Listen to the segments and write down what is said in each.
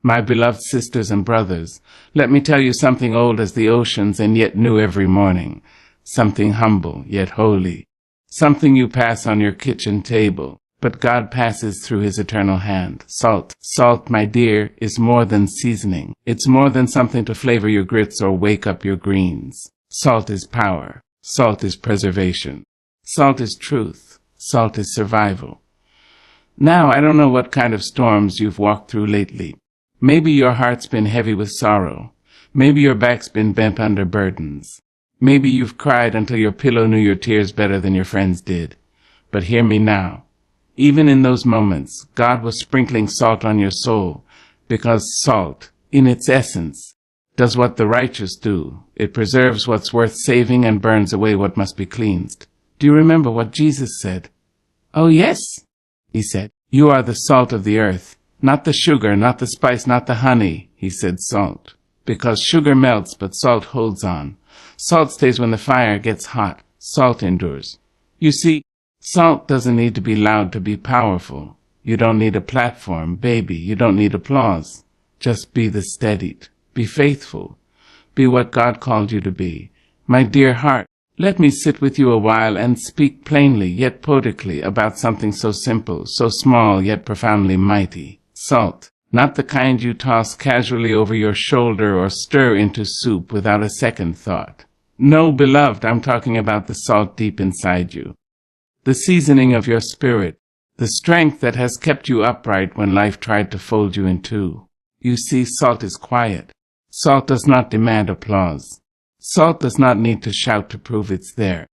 My beloved sisters and brothers, let me tell you something old as the oceans and yet new every morning, something humble yet holy, something you pass on your kitchen table, but God passes through his eternal hand. Salt. Salt, my dear, is more than seasoning. It's more than something to flavor your grits or wake up your greens. Salt is power. Salt is preservation. Salt is truth. Salt is survival. Now, I don't know what kind of storms you've walked through lately. Maybe your heart's been heavy with sorrow. Maybe your back's been bent under burdens. Maybe you've cried until your pillow knew your tears better than your friends did. But hear me now. Even in those moments, God was sprinkling salt on your soul, because salt, in its essence, does what the righteous do. It preserves what's worth saving and burns away what must be cleansed. Do you remember what Jesus said? Oh, yes, he said. You are the salt of the earth. Not the sugar, not the spice, not the honey, he said salt. Because sugar melts, but salt holds on. Salt stays when the fire gets hot. Salt endures. You see, salt doesn't need to be loud to be powerful. You don't need a platform, baby. You don't need applause. Just be the steadied. Be faithful. Be what God called you to be. My dear heart, let me sit with you a while and speak plainly yet poetically about something so simple, so small yet profoundly mighty. Salt, not the kind you toss casually over your shoulder or stir into soup without a second thought. No, beloved, I'm talking about the salt deep inside you. The seasoning of your spirit, the strength that has kept you upright when life tried to fold you in two. You see, salt is quiet. Salt does not demand applause. Salt does not need to shout to prove it's there.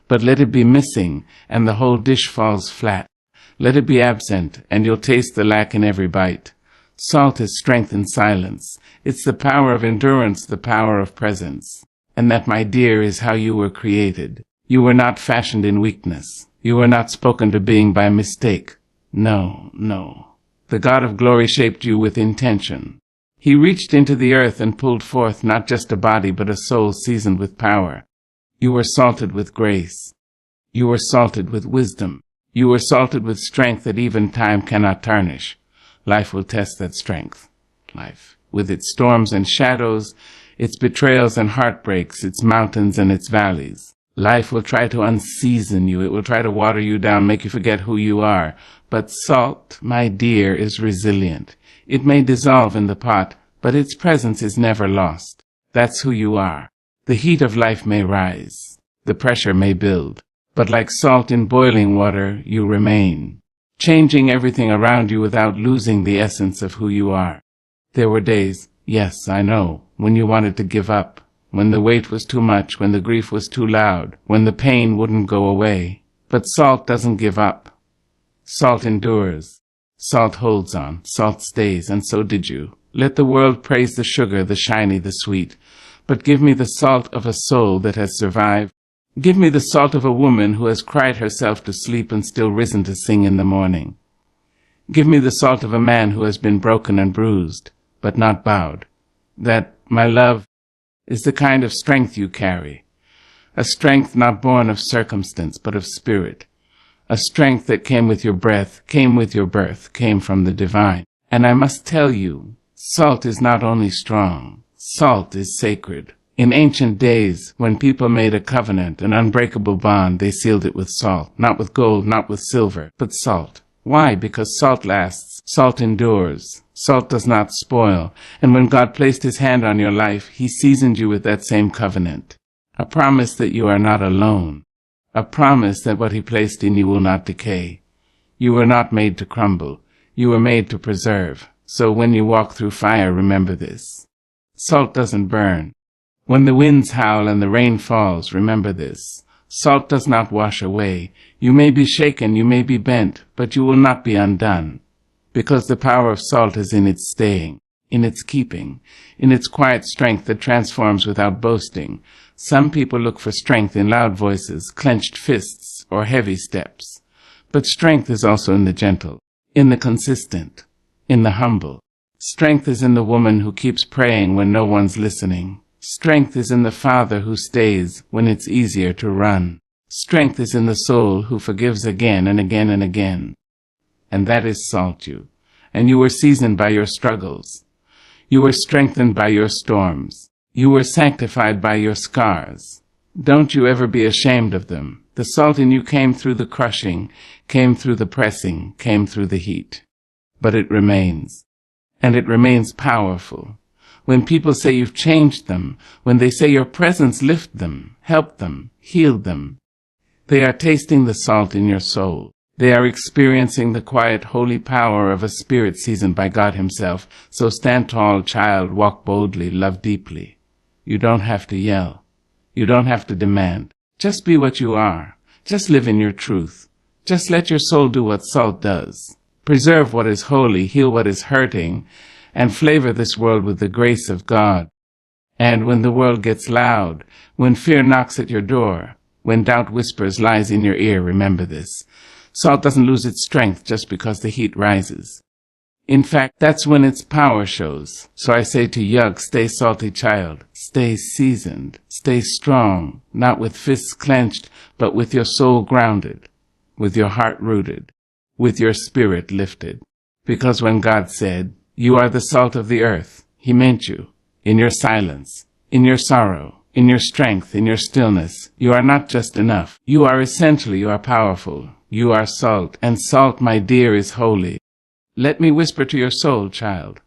But let it be missing, and the whole dish falls flat. Let it be absent, and you'll taste the lack in every bite. Salt is strength in silence. It's the power of endurance, the power of presence. And that, my dear, is how you were created. You were not fashioned in weakness. You were not spoken to being by mistake. No, no. The God of glory shaped you with intention. He reached into the earth and pulled forth not just a body, but a soul seasoned with power. You were salted with grace. You were salted with wisdom. You were salted with strength that even time cannot tarnish. Life will test that strength. Life, with its storms and shadows, its betrayals and heartbreaks, its mountains and its valleys. Life will try to unseason you. It will try to water you down, make you forget who you are. But salt, my dear, is resilient. It may dissolve in the pot, but its presence is never lost. That's who you are. The heat of life may rise. The pressure may build. But like salt in boiling water, you remain, changing everything around you without losing the essence of who you are. There were days, yes, I know, when you wanted to give up, when the weight was too much, when the grief was too loud, when the pain wouldn't go away. But salt doesn't give up. Salt endures. Salt holds on. Salt stays, and so did you. Let the world praise the sugar, the shiny, the sweet. But give me the salt of a soul that has survived. Give me the salt of a woman who has cried herself to sleep and still risen to sing in the morning. Give me the salt of a man who has been broken and bruised, but not bowed. That, my love, is the kind of strength you carry. A strength not born of circumstance, but of spirit. A strength that came with your breath, came with your birth, came from the divine. And I must tell you, salt is not only strong, salt is sacred. In ancient days, when people made a covenant, an unbreakable bond, they sealed it with salt, not with gold, not with silver, but salt. Why? Because salt lasts, salt endures, salt does not spoil, and when God placed his hand on your life, he seasoned you with that same covenant. A promise that you are not alone, a promise that what he placed in you will not decay. You were not made to crumble, you were made to preserve, so when you walk through fire, remember this. Salt doesn't burn. When the winds howl and the rain falls, remember this. Salt does not wash away. You may be shaken, you may be bent, but you will not be undone. Because the power of salt is in its staying, in its keeping, in its quiet strength that transforms without boasting. Some people look for strength in loud voices, clenched fists, or heavy steps. But strength is also in the gentle, in the consistent, in the humble. Strength is in the woman who keeps praying when no one's listening. Strength is in the father who stays when it's easier to run. Strength is in the soul who forgives again and again and again. And that is salt you. And you were seasoned by your struggles. You were strengthened by your storms. You were sanctified by your scars. Don't you ever be ashamed of them. The salt in you came through the crushing, came through the pressing, came through the heat. But it remains. And it remains powerful. When people say you've changed them, when they say your presence lifted them, helped them, healed them, they are tasting the salt in your soul. They are experiencing the quiet, holy power of a spirit seasoned by God himself. So stand tall, child, walk boldly, love deeply. You don't have to yell. You don't have to demand. Just be what you are. Just live in your truth. Just let your soul do what salt does. Preserve what is holy, heal what is hurting, and flavor this world with the grace of God. And when the world gets loud, when fear knocks at your door, when doubt whispers lies in your ear, remember this. Salt doesn't lose its strength just because the heat rises. In fact, that's when its power shows. So I say to Yug, stay salty, child. Stay seasoned. Stay strong, not with fists clenched, but with your soul grounded, with your heart rooted, with your spirit lifted. Because when God said, you are the salt of the earth, he meant you. In your silence, in your sorrow, in your strength, in your stillness, you are not just enough. You are essential, you are powerful. You are salt, and salt, my dear, is holy. Let me whisper to your soul, child,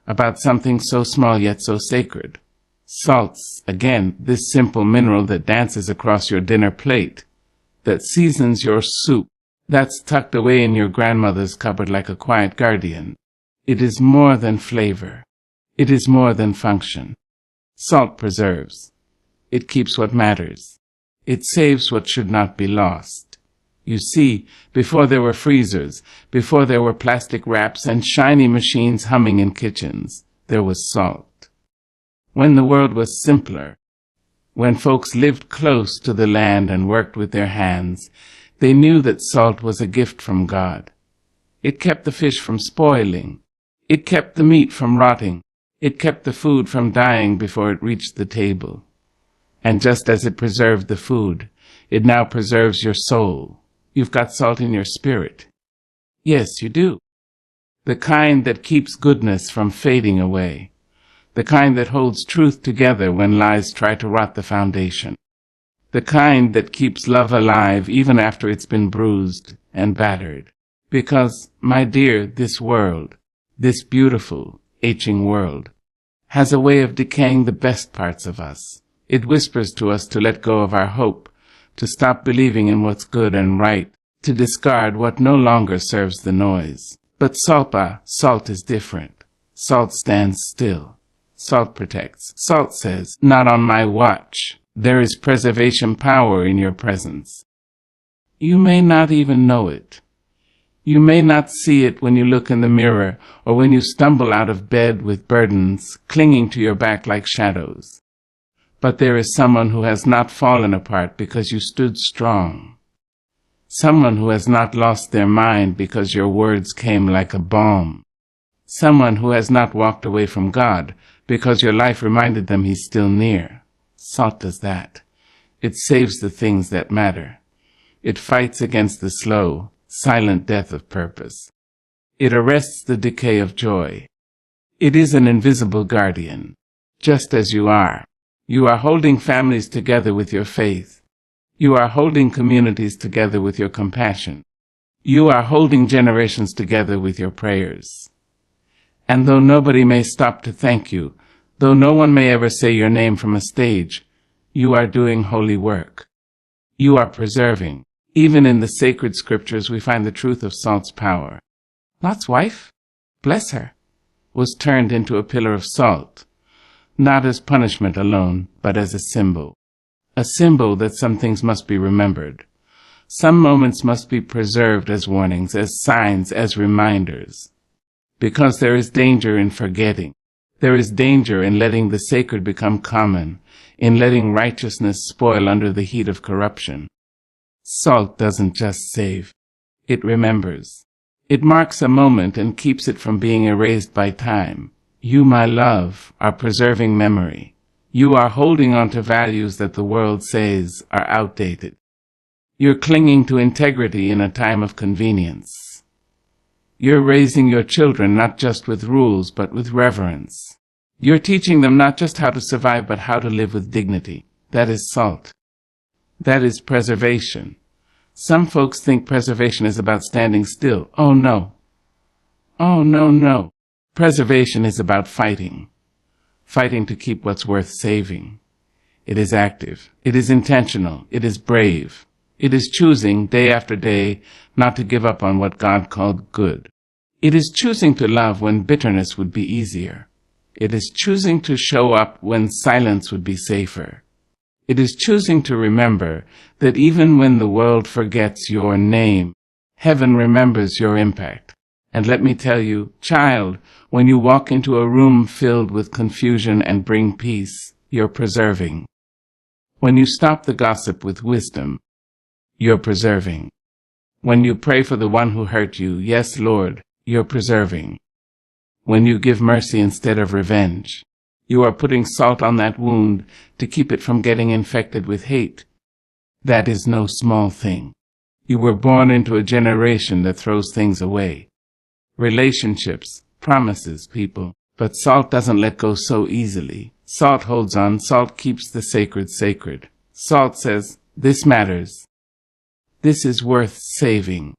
about something so small yet so sacred. Salts, again, this simple mineral that dances across your dinner plate, that seasons your soup, that's tucked away in your grandmother's cupboard like a quiet guardian. It is more than flavor. It is more than function. Salt preserves. It keeps what matters. It saves what should not be lost. You see, before there were freezers, before there were plastic wraps and shiny machines humming in kitchens, there was salt. When the world was simpler, when folks lived close to the land and worked with their hands, they knew that salt was a gift from God. It kept the fish from spoiling. It kept the meat from rotting. It kept the food from dying before it reached the table. And just as it preserved the food, it now preserves your soul. You've got salt in your spirit. Yes, you do. The kind that keeps goodness from fading away. The kind that holds truth together when lies try to rot the foundation. The kind that keeps love alive even after it's been bruised and battered. Because, my dear, this world, this beautiful, aching world, has a way of decaying the best parts of us. It whispers to us to let go of our hope, to stop believing in what's good and right, to discard what no longer serves the noise. But salt is different. Salt stands still. Salt protects. Salt says, not on my watch. There is preservation power in your presence. You may not even know it. You may not see it when you look in the mirror or when you stumble out of bed with burdens clinging to your back like shadows. But there is someone who has not fallen apart because you stood strong. Someone who has not lost their mind because your words came like a balm. Someone who has not walked away from God because your life reminded them he's still near. Salt does that. It saves the things that matter. It fights against the slow, silent death of purpose. It arrests the decay of joy. It is an invisible guardian, just as you are. You are holding families together with your faith. You are holding communities together with your compassion. You are holding generations together with your prayers. And though nobody may stop to thank you, though no one may ever say your name from a stage, you are doing holy work. You are preserving. Even in the sacred scriptures we find the truth of salt's power. Lot's wife, bless her, was turned into a pillar of salt, not as punishment alone, but as a symbol that some things must be remembered. Some moments must be preserved as warnings, as signs, as reminders. Because there is danger in forgetting. There is danger in letting the sacred become common, in letting righteousness spoil under the heat of corruption. Salt doesn't just save. It remembers. It marks a moment and keeps it from being erased by time. You, my love, are preserving memory. You are holding on to values that the world says are outdated. You're clinging to integrity in a time of convenience. You're raising your children not just with rules, but with reverence. You're teaching them not just how to survive, but how to live with dignity. That is salt. That is preservation. Some folks think preservation is about standing still. Oh no. Oh no, no. Preservation is about fighting. Fighting to keep what's worth saving. It is active. It is intentional. It is brave. It is choosing, day after day, not to give up on what God called good. It is choosing to love when bitterness would be easier. It is choosing to show up when silence would be safer. It is choosing to remember that even when the world forgets your name, heaven remembers your impact. And let me tell you, child, when you walk into a room filled with confusion and bring peace, you're preserving. When you stop the gossip with wisdom, you're preserving. When you pray for the one who hurt you, yes, Lord, you're preserving. When you give mercy instead of revenge, you are putting salt on that wound to keep it from getting infected with hate. That is no small thing. You were born into a generation that throws things away. Relationships, promises, people. But salt doesn't let go so easily. Salt holds on. Salt keeps the sacred sacred. Salt says, this matters. This is worth saving.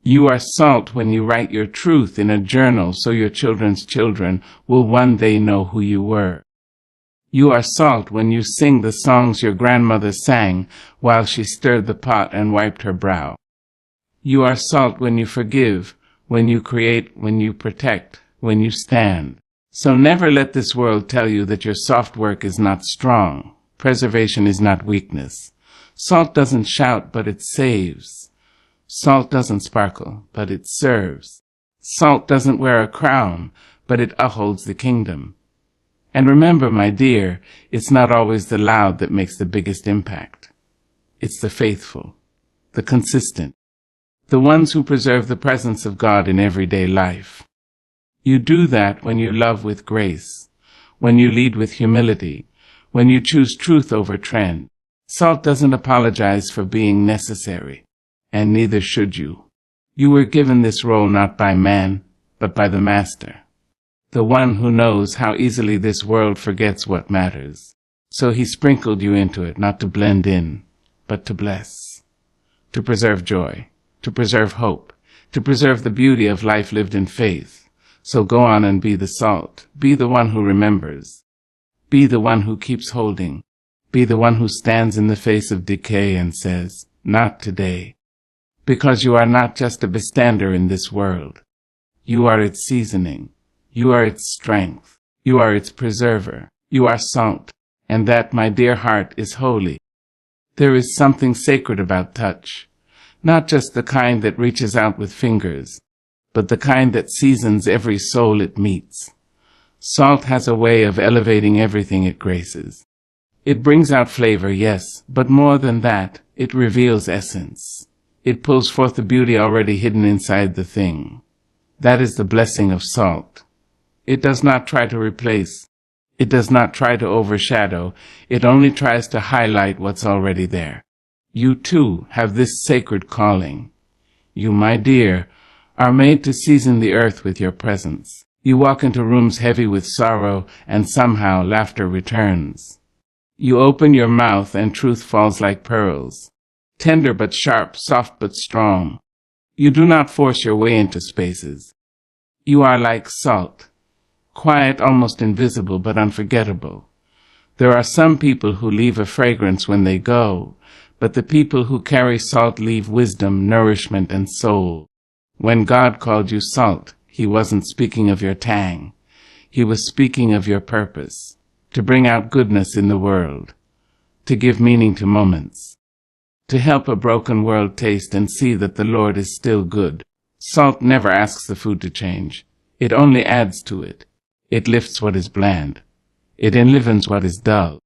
You are salt when you write your truth in a journal so your children's children will one day know who you were. You are salt when you sing the songs your grandmother sang while she stirred the pot and wiped her brow. You are salt when you forgive, when you create, when you protect, when you stand. So never let this world tell you that your soft work is not strong. Preservation is not weakness. Salt doesn't shout, but it saves. Salt doesn't sparkle, but it serves. Salt doesn't wear a crown, but it upholds the kingdom. And remember, my dear, it's not always the loud that makes the biggest impact. It's the faithful, the consistent, the ones who preserve the presence of God in everyday life. You do that when you love with grace, when you lead with humility, when you choose truth over trend. Salt doesn't apologize for being necessary. And neither should you. You were given this role not by man, but by the Master, the one who knows how easily this world forgets what matters. So he sprinkled you into it, not to blend in, but to bless, to preserve joy, to preserve hope, to preserve the beauty of life lived in faith. So go on and be the salt, be the one who remembers, be the one who keeps holding, be the one who stands in the face of decay and says, not today. Because you are not just a bystander in this world. You are its seasoning. You are its strength. You are its preserver. You are salt. And that, my dear heart, is holy. There is something sacred about touch. Not just the kind that reaches out with fingers, but the kind that seasons every soul it meets. Salt has a way of elevating everything it graces. It brings out flavor, yes, but more than that, it reveals essence. It pulls forth the beauty already hidden inside the thing. That is the blessing of salt. It does not try to replace. It does not try to overshadow. It only tries to highlight what's already there. You too have this sacred calling. You, my dear, are made to season the earth with your presence. You walk into rooms heavy with sorrow, and somehow laughter returns. You open your mouth and truth falls like pearls. Tender but sharp, soft but strong. You do not force your way into spaces. You are like salt, quiet, almost invisible, but unforgettable. There are some people who leave a fragrance when they go, but the people who carry salt leave wisdom, nourishment, and soul. When God called you salt, he wasn't speaking of your tang. He was speaking of your purpose, to bring out goodness in the world, to give meaning to moments, to help a broken world taste and see that the Lord is still good. Salt never asks the food to change. It only adds to it. It lifts what is bland. It enlivens what is dull.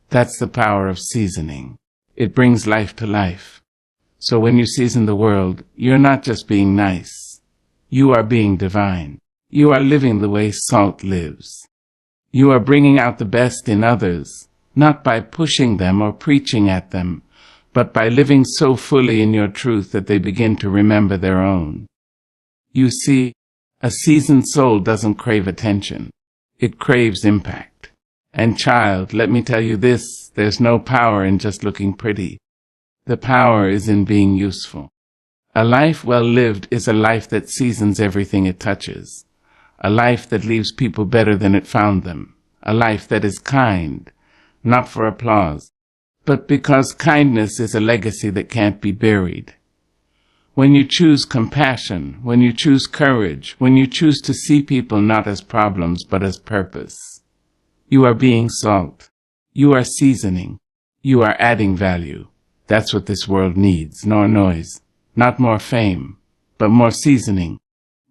That's the power of seasoning. It brings life to life. So when you season the world, you're not just being nice. You are being divine. You are living the way salt lives. You are bringing out the best in others, not by pushing them or preaching at them, but by living so fully in your truth that they begin to remember their own. You see, a seasoned soul doesn't crave attention. It craves impact. And child, let me tell you this, there's no power in just looking pretty. The power is in being useful. A life well lived is a life that seasons everything it touches. A life that leaves people better than it found them. A life that is kind, not for applause, but because kindness is a legacy that can't be buried. When you choose compassion, when you choose courage, when you choose to see people not as problems but as purpose, you are being salt. You are seasoning. You are adding value. That's what this world needs, nor noise. Not more fame, but more seasoning.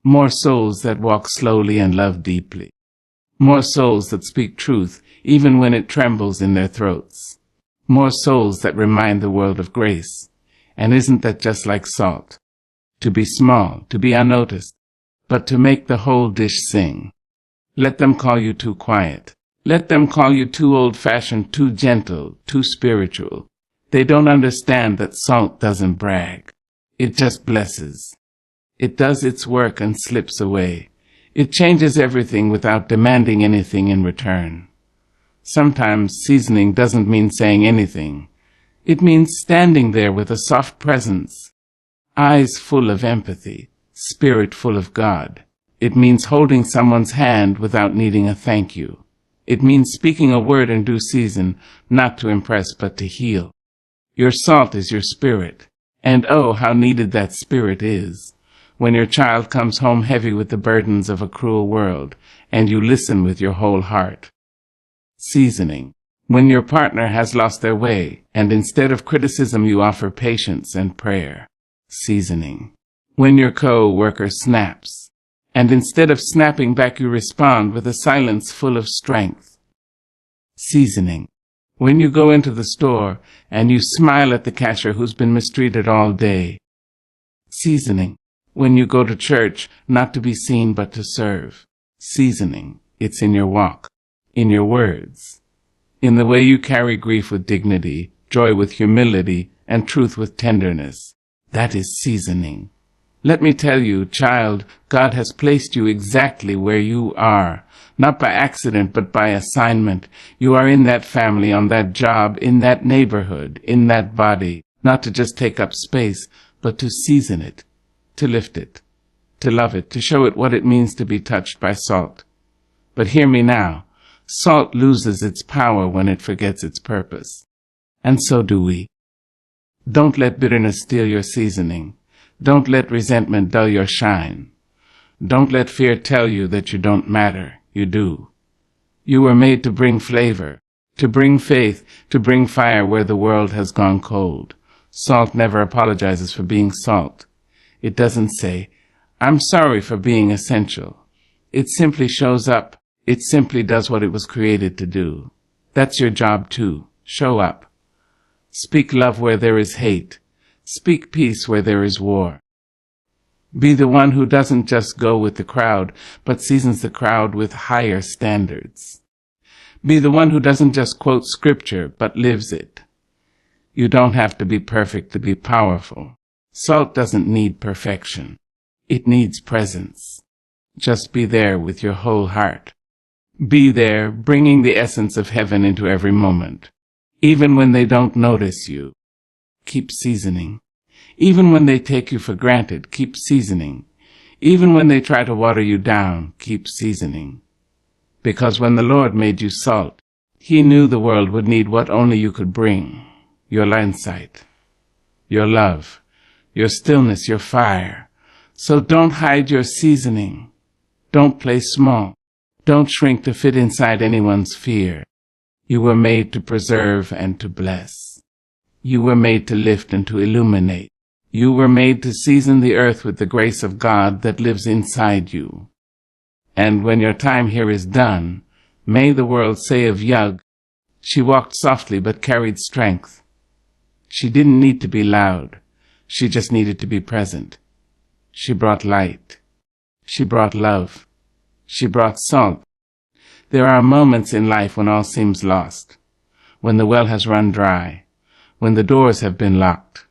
More souls that walk slowly and love deeply. More souls that speak truth, even when it trembles in their throats. More souls that remind the world of grace. And isn't that just like salt? To be small, to be unnoticed, but to make the whole dish sing. Let them call you too quiet. Let them call you too old-fashioned, too gentle, too spiritual. They don't understand that salt doesn't brag. It just blesses. It does its work and slips away. It changes everything without demanding anything in return. Sometimes seasoning doesn't mean saying anything. It means standing there with a soft presence, eyes full of empathy, spirit full of God. It means holding someone's hand without needing a thank you. It means speaking a word in due season, not to impress but to heal. Your salt is your spirit, and oh, how needed that spirit is. When your child comes home heavy with the burdens of a cruel world, and you listen with your whole heart. Seasoning. When your partner has lost their way, and instead of criticism you offer patience and prayer. Seasoning. When your co-worker snaps, and instead of snapping back you respond with a silence full of strength. Seasoning. When you go into the store, and you smile at the cashier who's been mistreated all day. Seasoning. When you go to church, not to be seen but to serve. Seasoning. It's in your walk, in your words, in the way you carry grief with dignity, joy with humility, and truth with tenderness. That is seasoning. Let me tell you, child, God has placed you exactly where you are, not by accident but by assignment. You are in that family, on that job, in that neighborhood, in that body, not to just take up space, but to season it, to lift it, to love it, to show it what it means to be touched by salt. But hear me now. Salt loses its power when it forgets its purpose. And so do we. Don't let bitterness steal your seasoning. Don't let resentment dull your shine. Don't let fear tell you that you don't matter. You do. You were made to bring flavor, to bring faith, to bring fire where the world has gone cold. Salt never apologizes for being salt. It doesn't say, I'm sorry for being essential. It simply shows up. It simply does what it was created to do. That's your job too. Show up. Speak love where there is hate. Speak peace where there is war. Be the one who doesn't just go with the crowd, but seasons the crowd with higher standards. Be the one who doesn't just quote scripture, but lives it. You don't have to be perfect to be powerful. Salt doesn't need perfection. It needs presence. Just be there with your whole heart. Be there, bringing the essence of heaven into every moment. Even when they don't notice you, keep seasoning. Even when they take you for granted, keep seasoning. Even when they try to water you down, keep seasoning. Because when the Lord made you salt, He knew the world would need what only you could bring. Your insight, your love, your stillness, your fire. So don't hide your seasoning. Don't play small. Don't shrink to fit inside anyone's fear. You were made to preserve and to bless. You were made to lift and to illuminate. You were made to season the earth with the grace of God that lives inside you. And when your time here is done, may the world say of Yug, she walked softly but carried strength. She didn't need to be loud. She just needed to be present. She brought light. She brought love. She brought salt. There are moments in life when all seems lost, when the well has run dry, when the doors have been locked,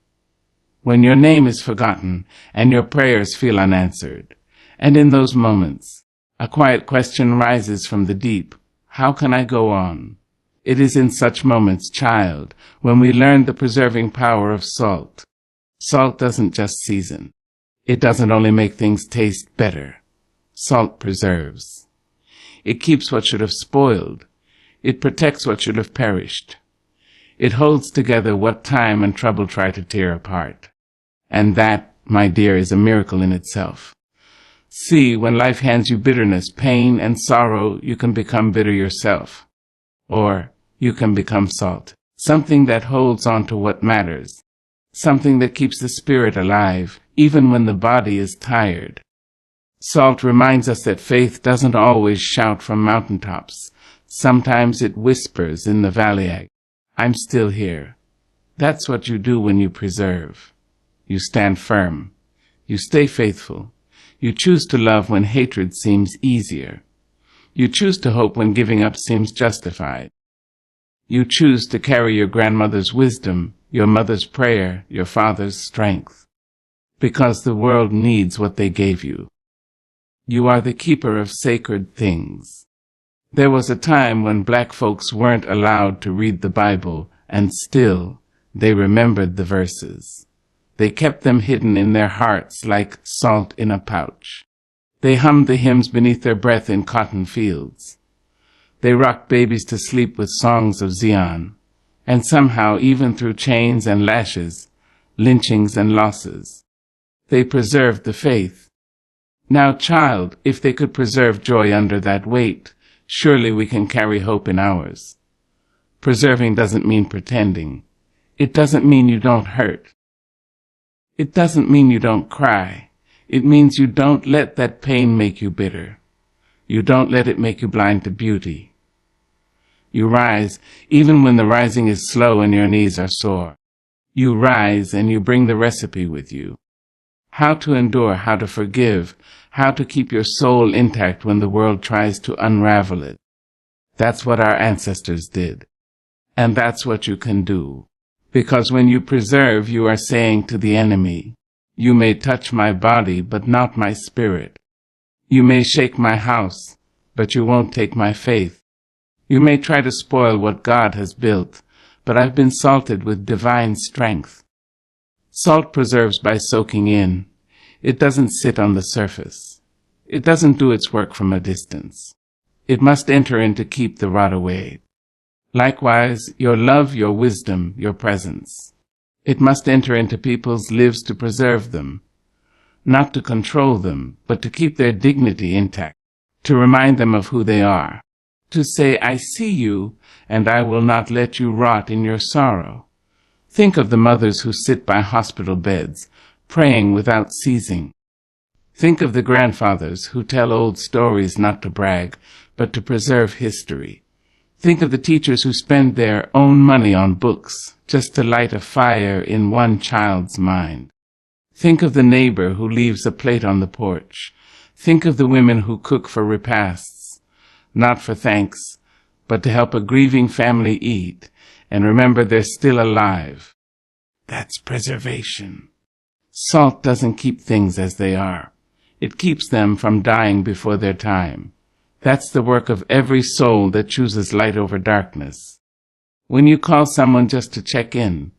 when your name is forgotten and your prayers feel unanswered. And in those moments, a quiet question rises from the deep. How can I go on? It is in such moments, child, when we learn the preserving power of salt. Salt doesn't just season. It doesn't only make things taste better. Salt preserves. It keeps what should have spoiled. It protects what should have perished. It holds together what time and trouble try to tear apart. And that, my dear, is a miracle in itself. See, when life hands you bitterness, pain, and sorrow, you can become bitter yourself. Or you can become salt, something that holds on to what matters, something that keeps the spirit alive, even when the body is tired. Salt reminds us that faith doesn't always shout from mountaintops. Sometimes it whispers in the valley. I'm still here. That's what you do when you preserve. You stand firm. You stay faithful. You choose to love when hatred seems easier. You choose to hope when giving up seems justified. You choose to carry your grandmother's wisdom, your mother's prayer, your father's strength. Because the world needs what they gave you. You are the keeper of sacred things. There was a time when black folks weren't allowed to read the Bible, and still they remembered the verses. They kept them hidden in their hearts like salt in a pouch. They hummed the hymns beneath their breath in cotton fields. They rocked babies to sleep with songs of Zion. And somehow, even through chains and lashes, lynchings and losses, they preserved the faith. Now, child, if they could preserve joy under that weight, surely we can carry hope in ours. Preserving doesn't mean pretending. It doesn't mean you don't hurt. It doesn't mean you don't cry. It means you don't let that pain make you bitter. You don't let it make you blind to beauty. You rise even when the rising is slow and your knees are sore. You rise and you bring the recipe with you. How to endure, how to forgive, how to keep your soul intact when the world tries to unravel it. That's what our ancestors did. And that's what you can do. Because when you preserve, you are saying to the enemy, you may touch my body, but not my spirit. You may shake my house, but you won't take my faith. You may try to spoil what God has built, but I've been salted with divine strength. Salt preserves by soaking in. It doesn't sit on the surface. It doesn't do its work from a distance. It must enter in to keep the rot away. Likewise, your love, your wisdom, your presence. It must enter into people's lives to preserve them, not to control them, but to keep their dignity intact, to remind them of who they are, to say, I see you, and I will not let you rot in your sorrow. Think of the mothers who sit by hospital beds, praying without ceasing. Think of the grandfathers who tell old stories not to brag, but to preserve history. Think of the teachers who spend their own money on books just to light a fire in one child's mind. Think of the neighbor who leaves a plate on the porch. Think of the women who cook for repasts, not for thanks, but to help a grieving family eat and remember they're still alive. That's preservation. Salt doesn't keep things as they are. It keeps them from dying before their time. That's the work of every soul that chooses light over darkness. When you call someone just to check in,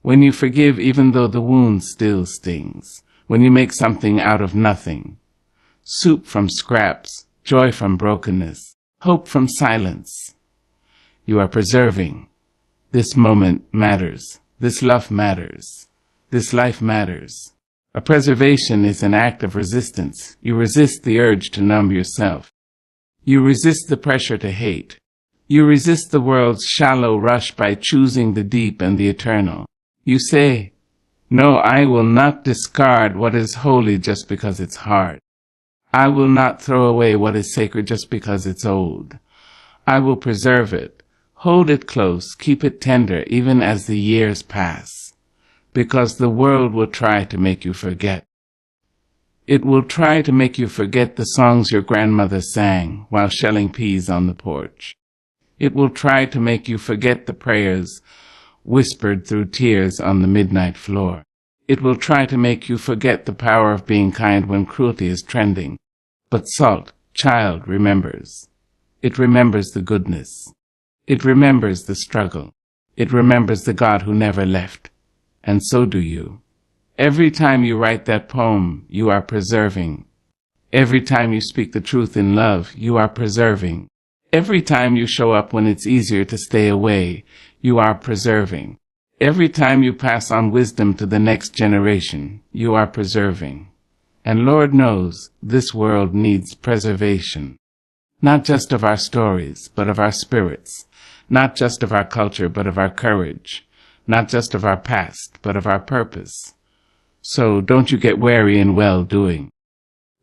when you forgive even though the wound still stings, when you make something out of nothing, soup from scraps, joy from brokenness, hope from silence, you are preserving. This moment matters. This love matters. This life matters. A preservation is an act of resistance. You resist the urge to numb yourself. You resist the pressure to hate. You resist the world's shallow rush by choosing the deep and the eternal. You say, no, I will not discard what is holy just because it's hard. I will not throw away what is sacred just because it's old. I will preserve it, hold it close, keep it tender even as the years pass. Because the world will try to make you forget. It will try to make you forget the songs your grandmother sang while shelling peas on the porch. It will try to make you forget the prayers whispered through tears on the midnight floor. It will try to make you forget the power of being kind when cruelty is trending. But salt, child, remembers. It remembers the goodness. It remembers the struggle. It remembers the God who never left. And so do you. Every time you write that poem, you are preserving. Every time you speak the truth in love, you are preserving. Every time you show up when it's easier to stay away, you are preserving. Every time you pass on wisdom to the next generation, you are preserving. And Lord knows, this world needs preservation. Not just of our stories, but of our spirits. Not just of our culture, but of our courage. Not just of our past, but of our purpose. So don't you get weary in well-doing.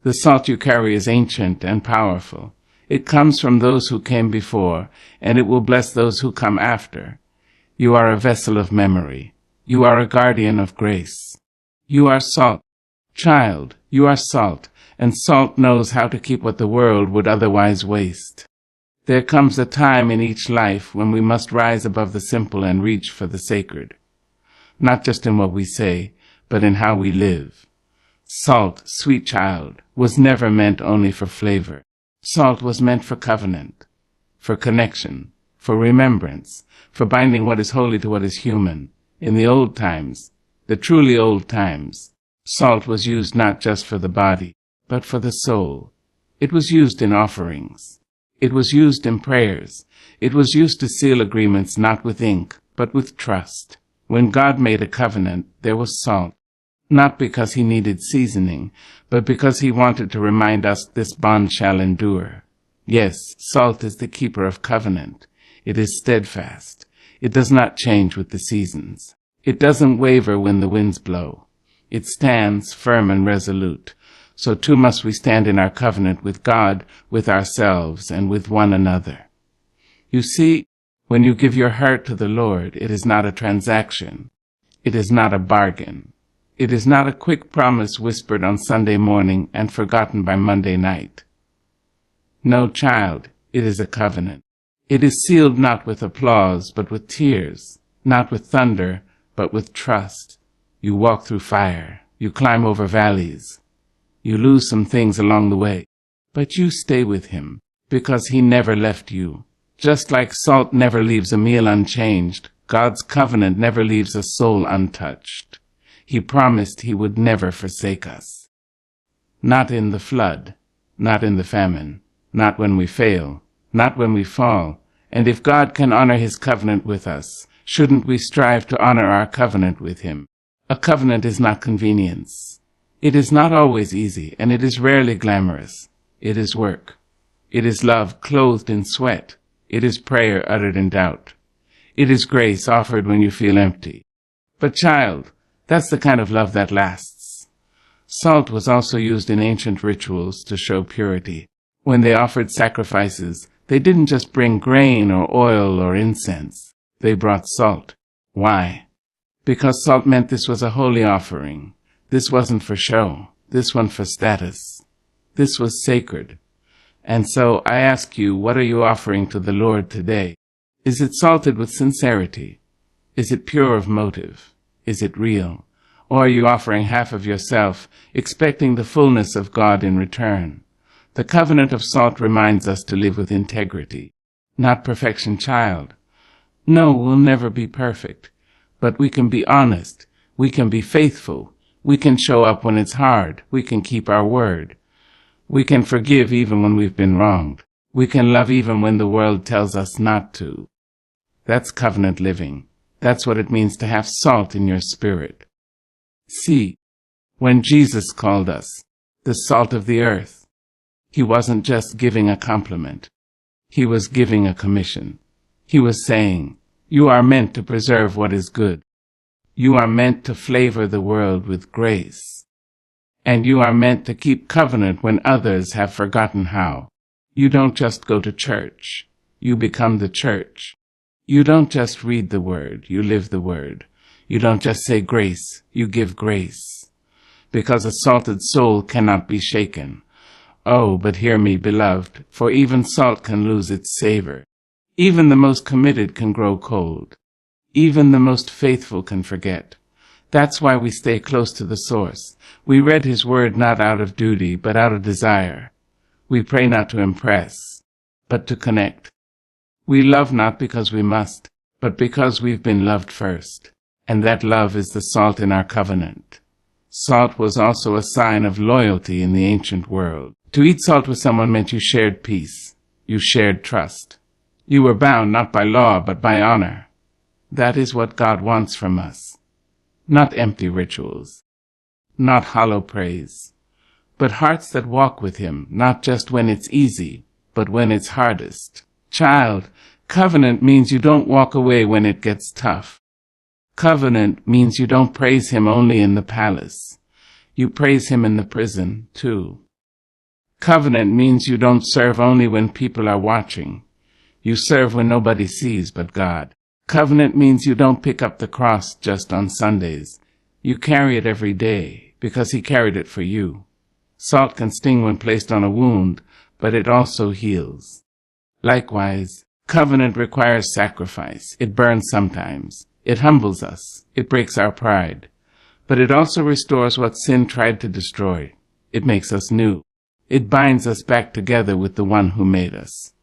The salt you carry is ancient and powerful. It comes from those who came before, and it will bless those who come after. You are a vessel of memory. You are a guardian of grace. You are salt. Child, you are salt, and salt knows how to keep what the world would otherwise waste. There comes a time in each life when we must rise above the simple and reach for the sacred. Not just in what we say, but in how we live. Salt, sweet child, was never meant only for flavor. Salt was meant for covenant, for connection, for remembrance, for binding what is holy to what is human. In the old times, the truly old times, salt was used not just for the body, but for the soul. It was used in offerings. It was used in prayers. It was used to seal agreements not with ink, but with trust. When God made a covenant, there was salt. Not because he needed seasoning, but because he wanted to remind us this bond shall endure. Yes, salt is the keeper of covenant. It is steadfast. It does not change with the seasons. It doesn't waver when the winds blow. It stands firm and resolute. So too must we stand in our covenant with God, with ourselves, and with one another. You see, when you give your heart to the Lord, it is not a transaction. It is not a bargain. It is not a quick promise whispered on Sunday morning and forgotten by Monday night. No, child, it is a covenant. It is sealed not with applause, but with tears, not with thunder, but with trust. You walk through fire. You climb over valleys. You lose some things along the way, but you stay with him because he never left you. Just like salt never leaves a meal unchanged, God's covenant never leaves a soul untouched. He promised he would never forsake us. Not in the flood, not in the famine, not when we fail, not when we fall. And if God can honor his covenant with us, shouldn't we strive to honor our covenant with him? A covenant is not convenience. It is not always easy, and it is rarely glamorous. It is work. It is love clothed in sweat. It is prayer uttered in doubt. It is grace offered when you feel empty. But child, that's the kind of love that lasts. Salt was also used in ancient rituals to show purity. When they offered sacrifices, they didn't just bring grain or oil or incense. They brought salt. Why? Because salt meant this was a holy offering. This wasn't for show. This one for status. This was sacred. And so I ask you, what are you offering to the Lord today? Is it salted with sincerity? Is it pure of motive? Is it real? Or are you offering half of yourself, expecting the fullness of God in return? The covenant of salt reminds us to live with integrity, not perfection, child. No, we'll never be perfect, but we can be honest. We can be faithful. We can show up when it's hard. We can keep our word. We can forgive even when we've been wronged. We can love even when the world tells us not to. That's covenant living. That's what it means to have salt in your spirit. See, when Jesus called us the salt of the earth, he wasn't just giving a compliment. He was giving a commission. He was saying, you are meant to preserve what is good. You are meant to flavor the world with grace. And you are meant to keep covenant when others have forgotten how. You don't just go to church. You become the church. You don't just read the word. You live the word. You don't just say grace. You give grace. Because a salted soul cannot be shaken. Oh, but hear me, beloved, for even salt can lose its savor. Even the most committed can grow cold. Even the most faithful can forget. That's why we stay close to the source. We read his word not out of duty, but out of desire. We pray not to impress, but to connect. We love not because we must, but because we've been loved first. And that love is the salt in our covenant. Salt was also a sign of loyalty in the ancient world. To eat salt with someone meant you shared peace. You shared trust. You were bound not by law, but by honor. That is what God wants from us. Not empty rituals, not hollow praise, but hearts that walk with Him, not just when it's easy, but when it's hardest. Child, covenant means you don't walk away when it gets tough. Covenant means you don't praise Him only in the palace. You praise Him in the prison, too. Covenant means you don't serve only when people are watching. You serve when nobody sees but God. Covenant means you don't pick up the cross just on Sundays. You carry it every day because He carried it for you. Salt can sting when placed on a wound, but it also heals. Likewise, covenant requires sacrifice. It burns sometimes. It humbles us. It breaks our pride. But it also restores what sin tried to destroy. It makes us new. It binds us back together with the one who made us.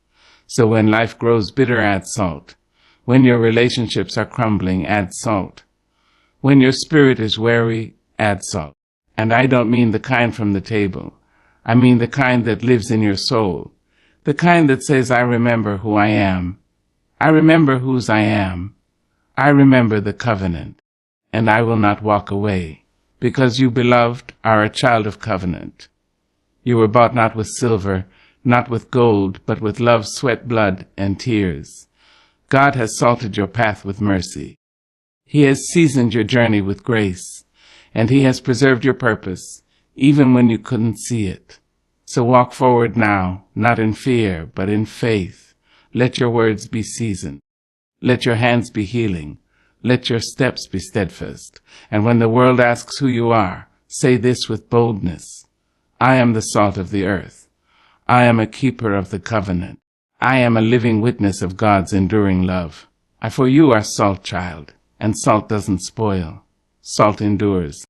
So when life grows bitter, add salt. When your relationships are crumbling, add salt. When your spirit is weary, add salt. And I don't mean the kind from the table. I mean the kind that lives in your soul. The kind that says, I remember who I am. I remember whose I am. I remember the covenant, and I will not walk away, because you, beloved, are a child of covenant. You were bought not with silver, not with gold, but with love, sweat, blood, and tears. God has salted your path with mercy. He has seasoned your journey with grace, and He has preserved your purpose, even when you couldn't see it. So walk forward now, not in fear, but in faith. Let your words be seasoned. Let your hands be healing. Let your steps be steadfast. And when the world asks who you are, say this with boldness. I am the salt of the earth. I am a keeper of the covenant. I am a living witness of God's enduring love. For you are salt, child, and salt doesn't spoil. Salt endures.